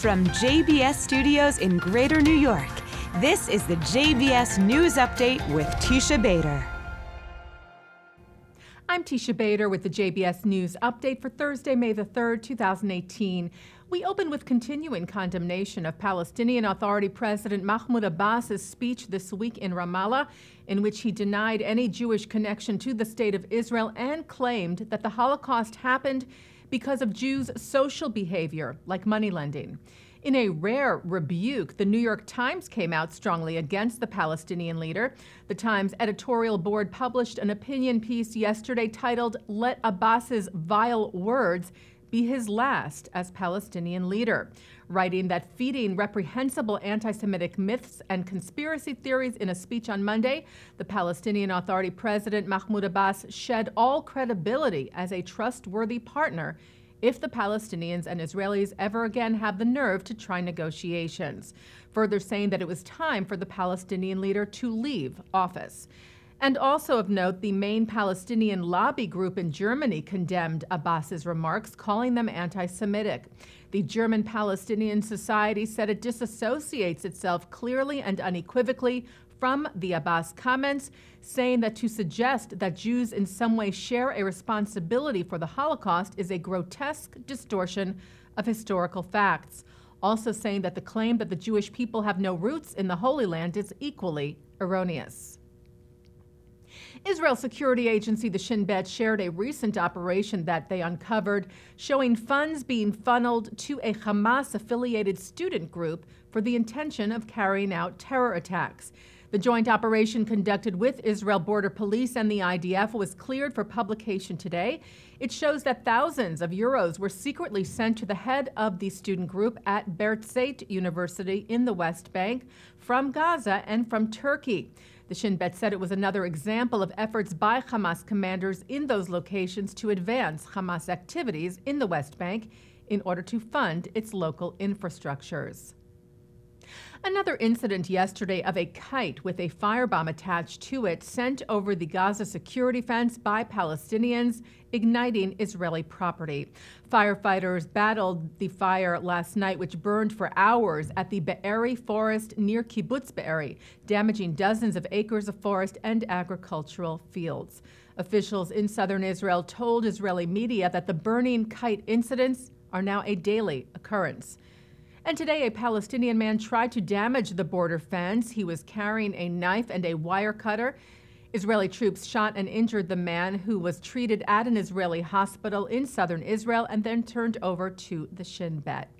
From JBS Studios in Greater New York, this is the JBS News Update with Teisha Bader. I'm Teisha Bader with the JBS News Update for Thursday, May the 3rd, 2018. We open with continuing condemnation of Palestinian Authority President Mahmoud Abbas's speech this week in Ramallah, in which he denied any Jewish connection to the State of Israel and claimed that the Holocaust happened because of Jews' social behavior, like money lending. In a rare rebuke, the New York Times came out strongly against the Palestinian leader. The Times editorial board published an opinion piece yesterday titled, "Let Abbas's Vile Words Be His Last as Palestinian Leader," writing that feeding reprehensible anti-Semitic myths and conspiracy theories in a speech on Monday, the Palestinian Authority President Mahmoud Abbas shed all credibility as a trustworthy partner if the Palestinians and Israelis ever again have the nerve to try negotiations, further saying that it was time for the Palestinian leader to leave office. And also of note, the main Palestinian lobby group in Germany condemned Abbas's remarks, calling them anti-Semitic. The German Palestinian Society said it disassociates itself clearly and unequivocally from the Abbas comments, saying that to suggest that Jews in some way share a responsibility for the Holocaust is a grotesque distortion of historical facts. Also saying that the claim that the Jewish people have no roots in the Holy Land is equally erroneous. Israel security agency the Shin Bet shared a recent operation that they uncovered showing funds being funneled to a Hamas-affiliated student group for the intention of carrying out terror attacks. The joint operation conducted with Israel Border Police and the IDF was cleared for publication today. It shows that thousands of euros were secretly sent to the head of the student group at Birzeit University in the West Bank from Gaza and from Turkey. The Shin Bet said it was another example of efforts by Hamas commanders in those locations to advance Hamas activities in the West Bank in order to fund its local infrastructures. Another incident yesterday of a kite with a firebomb attached to it sent over the Gaza security fence by Palestinians, igniting Israeli property. Firefighters battled the fire last night, which burned for hours at the Be'eri forest near Kibbutz Be'eri, damaging dozens of acres of forest and agricultural fields. Officials in southern Israel told Israeli media that the burning kite incidents are now a daily occurrence. And today, a Palestinian man tried to damage the border fence. He was carrying a knife and a wire cutter. Israeli troops shot and injured the man, who was treated at an Israeli hospital in southern Israel and then turned over to the Shin Bet.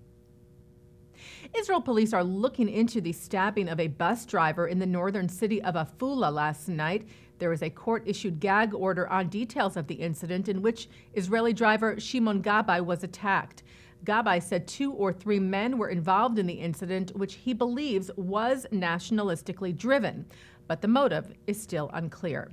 Israel police are looking into the stabbing of a bus driver in the northern city of Afula last night. There is a court-issued gag order on details of the incident in which Israeli driver Shimon Gabay was attacked. Gabay said 2 or 3 men were involved in the incident, which he believes was nationalistically driven, but the motive is still unclear.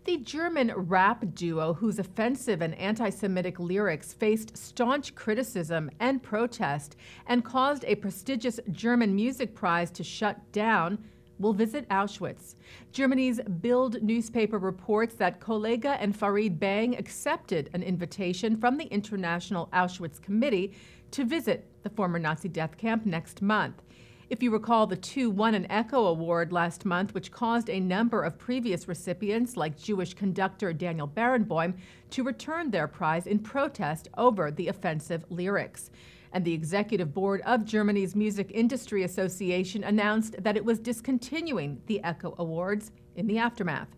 The German rap duo, whose offensive and anti-Semitic lyrics faced staunch criticism and protest and caused a prestigious German music prize to shut down, will visit Auschwitz. Germany's Bild newspaper reports that Kollega and Farid Bang accepted an invitation from the International Auschwitz Committee to visit the former Nazi death camp next month. If you recall, the two won an Echo Award last month, which caused a number of previous recipients, like Jewish conductor Daniel Barenboim, to return their prize in protest over the offensive lyrics. And the executive board of Germany's Music Industry Association announced that it was discontinuing the Echo Awards in the aftermath.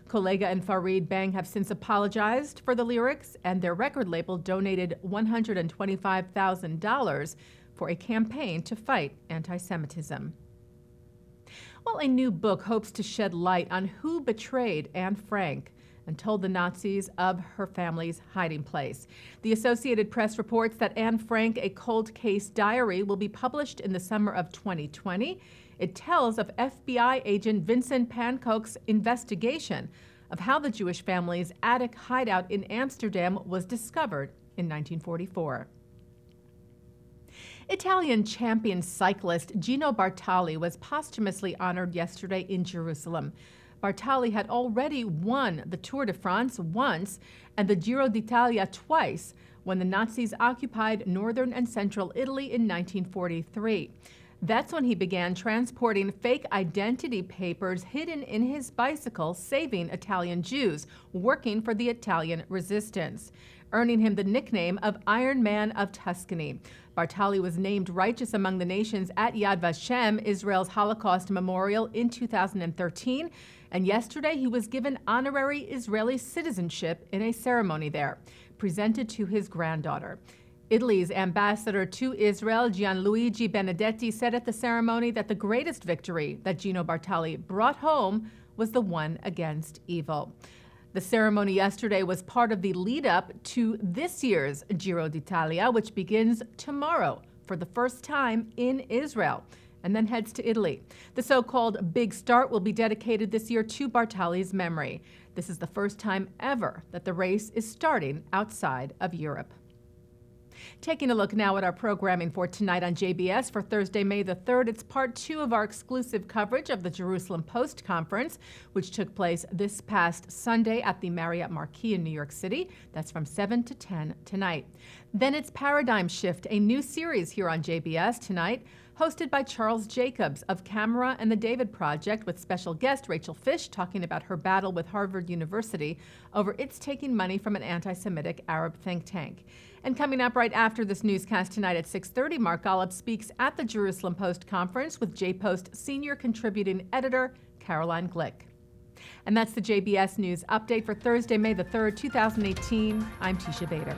Kollega and Farid Bang have since apologized for the lyrics, and their record label donated $125,000 for a campaign to fight anti-Semitism. Well, a new book hopes to shed light on who betrayed Anne Frank and told the Nazis of her family's hiding place. The Associated Press reports that Anne Frank, a cold case diary, will be published in the summer of 2020. It tells of FBI agent Vincent Pankoch's investigation of how the Jewish family's attic hideout in Amsterdam was discovered in 1944. Italian champion cyclist Gino Bartoli was posthumously honored yesterday in Jerusalem. Bartoli had already won the Tour de France once and the Giro d'Italia twice, when the Nazis occupied northern and central Italy in 1943. That's when he began transporting fake identity papers hidden in his bicycle, saving Italian Jews working for the Italian resistance, earning him the nickname of Iron Man of Tuscany. Bartoli was named Righteous Among the Nations at Yad Vashem, Israel's Holocaust memorial, in 2013. And yesterday he was given honorary Israeli citizenship in a ceremony there, presented to his granddaughter. Italy's ambassador to Israel, Gianluigi Benedetti, said at the ceremony that the greatest victory that Gino Bartoli brought home was the one against evil. The ceremony yesterday was part of the lead-up to this year's Giro d'Italia, which begins tomorrow for the first time in Israel, and then heads to Italy. The so-called Big Start will be dedicated this year to Bartoli's memory. This is the first time ever that the race is starting outside of Europe. Taking a look now at our programming for tonight on JBS for Thursday, May the 3rd. It's part 2 of our exclusive coverage of the Jerusalem Post Conference, which took place this past Sunday at the Marriott Marquis in New York City. That's from 7 to 10 tonight. Then it's Paradigm Shift, a new series here on JBS tonight, hosted by Charles Jacobs of Camera and the David Project, with special guest Rachel Fish talking about her battle with Harvard University over its taking money from an anti-Semitic Arab think tank. And coming up right after this newscast tonight at 6:30, Mark Golub speaks at the Jerusalem Post Conference with J-Post senior contributing editor Caroline Glick. And that's the JBS News Update for Thursday, May the 3rd, 2018. I'm Teisha Bader.